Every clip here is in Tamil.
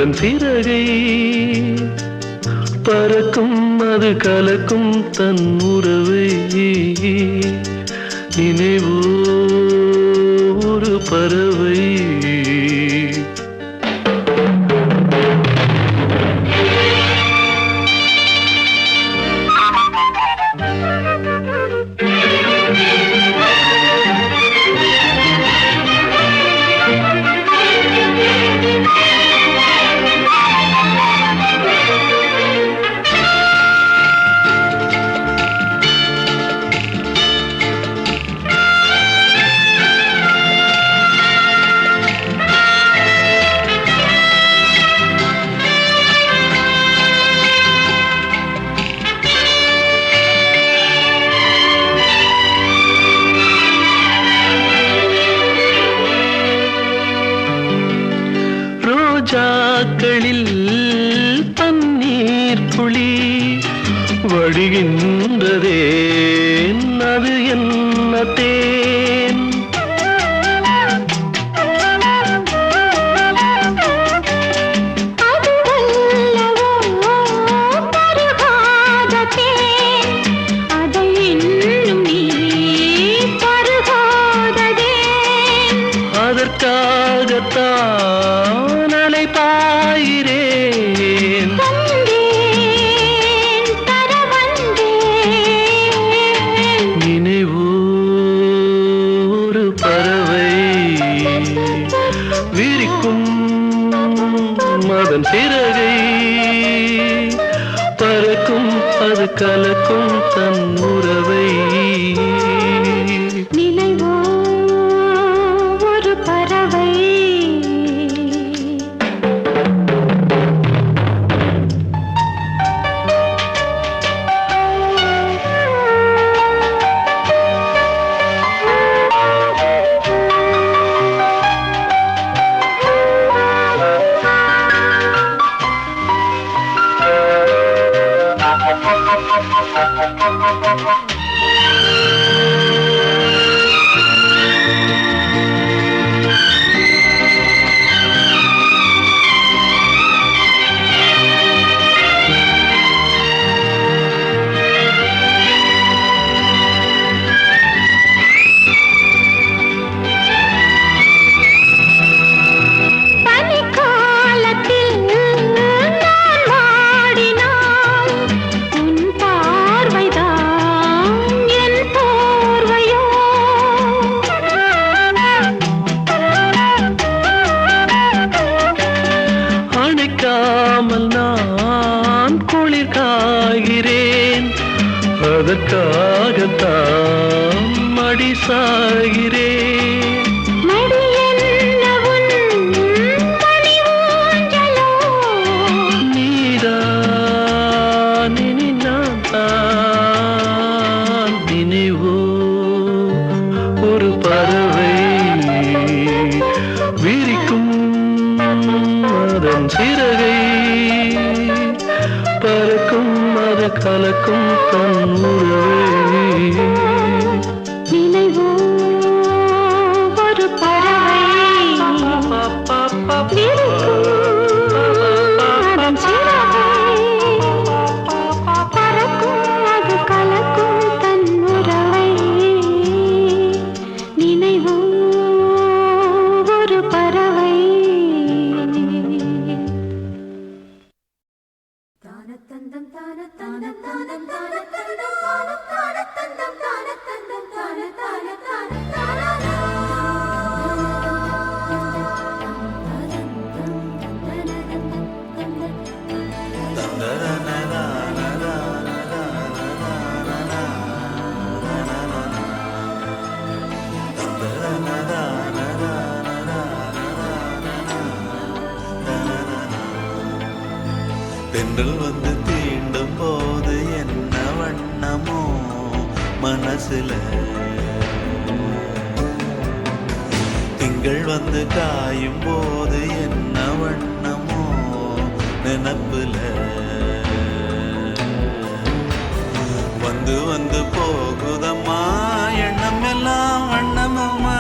அதன் சிறகை பறக்கும் அது கலக்கும் தன் உறவை நினைவோ ஒரு பறவை ரோஜாக்களில் பன்னீர் துளி வழிகின்றதே அது என்ன தேன் அதற்காகத்தான் அலைபாயிரேன் நினைவோ ஒரு பறவை விரிக்கும் அதன் சிறகை பறக்கும் அது கலக்கும் தன் உறவை நான் குளிர் காய்கிறேன் அதற்காகத்தான் மடி சாகிறேன் நீதான் இனி நான் தான் நினைவோ ஒரு பறவை விரிக்கும் அதன் சிறகை பறக்கும் அது கலக்கும் தன் உறவை நினைவோ ஒரு பறவை அதன் சிறகை பறக்கும் அது கலக்கும் தன் உறவை நினைவோ ஒரு பறவை தானத்தந்தம் தானத்தந்தம் தானம் தானத்தந்தம் தானத்தந்தம் தானத்தந்தம் தானத்தானத்தான தென்றல் வந்து தீண்டும் போது என்ன வண்ணமோ மனசுல திங்கள் வந்து காயும் போது என்ன வண்ணமோ நினப்புல வந்து வந்து போகுதம்மா எண்ணம் எல்லாம் வண்ணமம்மா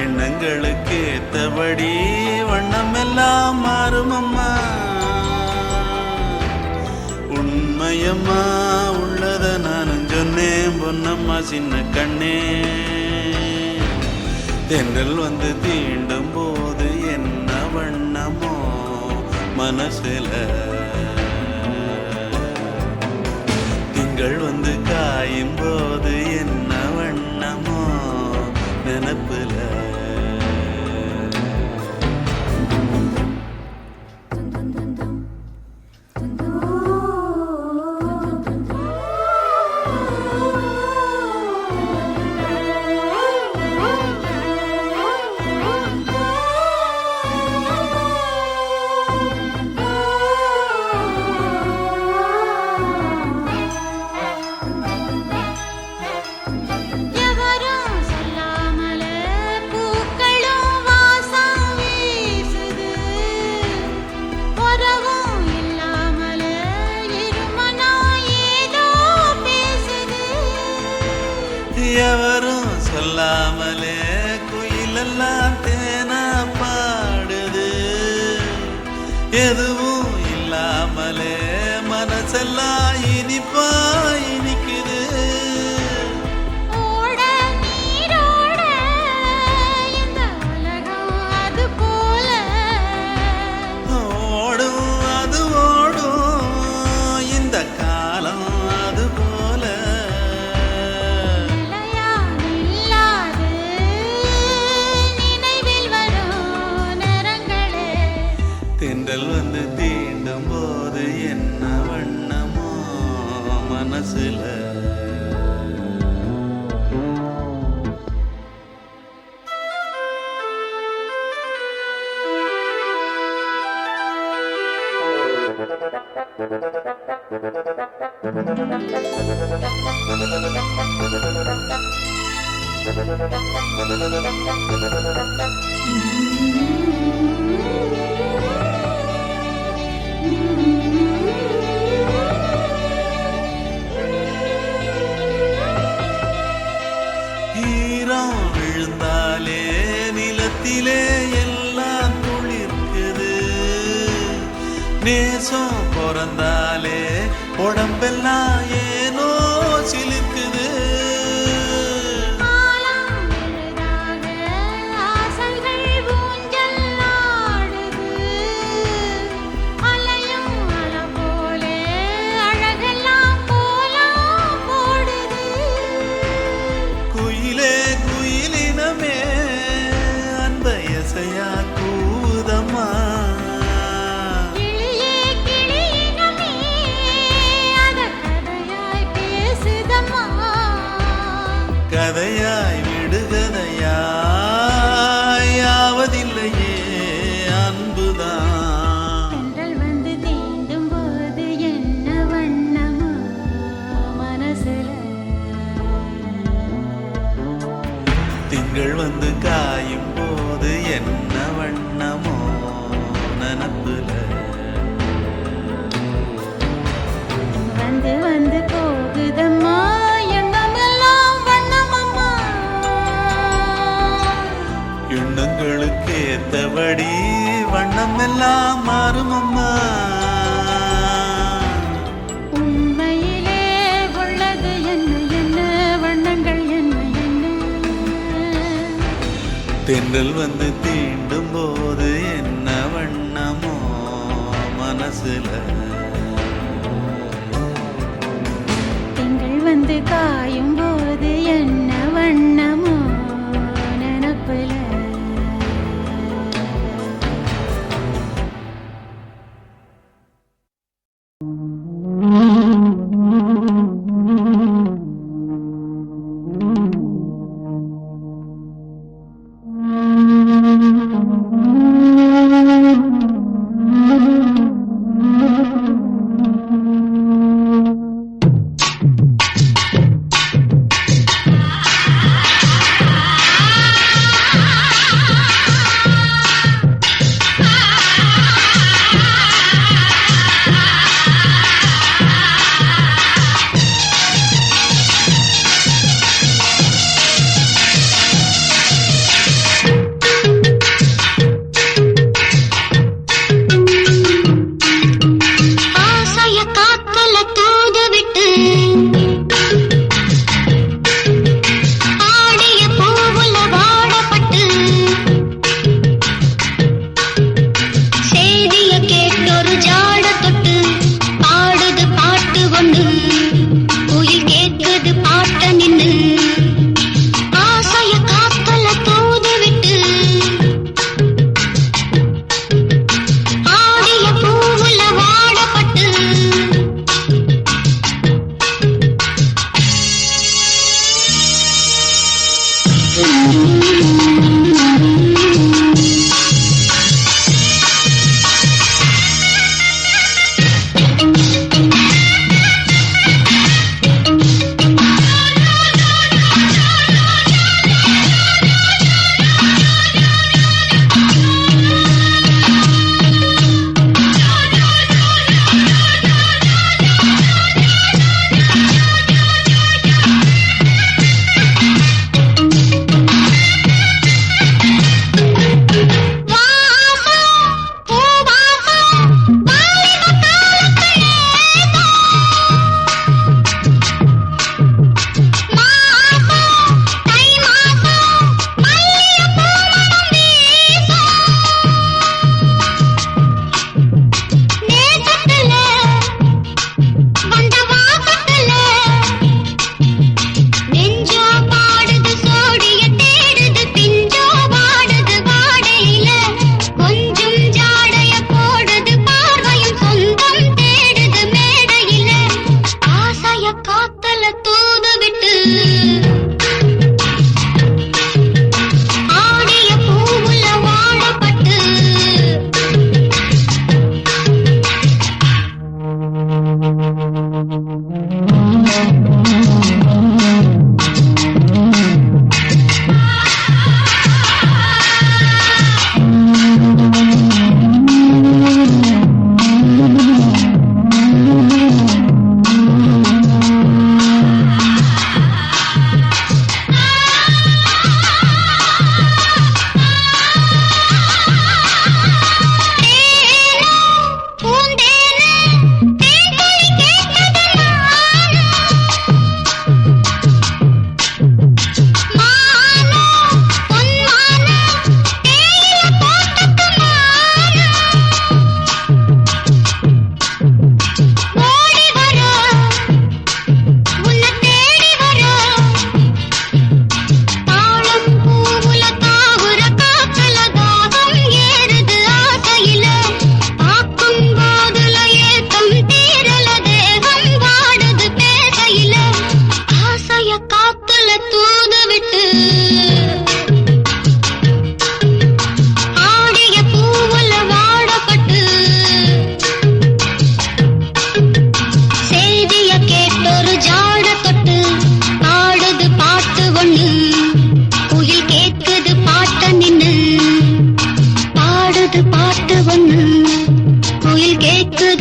எண்ணங்கள் எண்ணங்களுக்கு ஏத்தபடி வண்ணம் எல்லாம் மாறுமம்மா. உண்மையம்மா உள்ளத நானும் சொன்னேன் பொன்னம்மா சின்ன கண்ணே. தென்றல் வந்து தீண்டும் போது என்ன வண்ணமோ மனசுல, திங்கள் வந்து காயும் போது என்ன வண்ணமோ நினப்புல. எவரும் சொல்லாமலே குயிலெல்லாம் தேனா பாடுது. எதுவும் இல்லாமலே மனசெல்லாம் இனிப்பா இனிக்குது. ஓடும் அது ஓடும் இந்த காலம் அது போல. தென்றல் வந்து தீண்டும் போது என்ன வண்ணமோ மனசுல. ஈரம் விழுந்தாலே நிலத்திலே எல்லாம் துளிர்க்குது. நேசம் பிறந்தாலே உடம்பெல்லாம் ஏனோ சிலிர்க்குது. குயிலே குயிலினமே அந்த இசையா கூதம்மா. கதையாய் விடுகதையாய் ஆவதில்லையே அன்புதான். தென்றல் வந்து தீண்டும் போது என்ன வண்ணமோ மனசுல. திங்கள் வந்து காயும் போது என்ன வண்ணமோ நினப்புல. வந்து வந்து போகுதம்மா எண்ணமெல்லாம் வண்ணமம்மா. எண்ணங்களுக்கு ஏத்தபடி வண்ணம் எல்லாம் மாறுமம்மா. உண்மையிலே உள்ளது என்ன என்ன வண்ணங்கள் என்ன என்ன. தென்றல் வந்து தீண்டும் போது என்ன வண்ணமோ மனசுல. திங்கள் வந்து காயும் போது என்ன வண்ணமோ நினப்புல.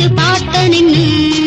வந்து பார்த்த நின்னு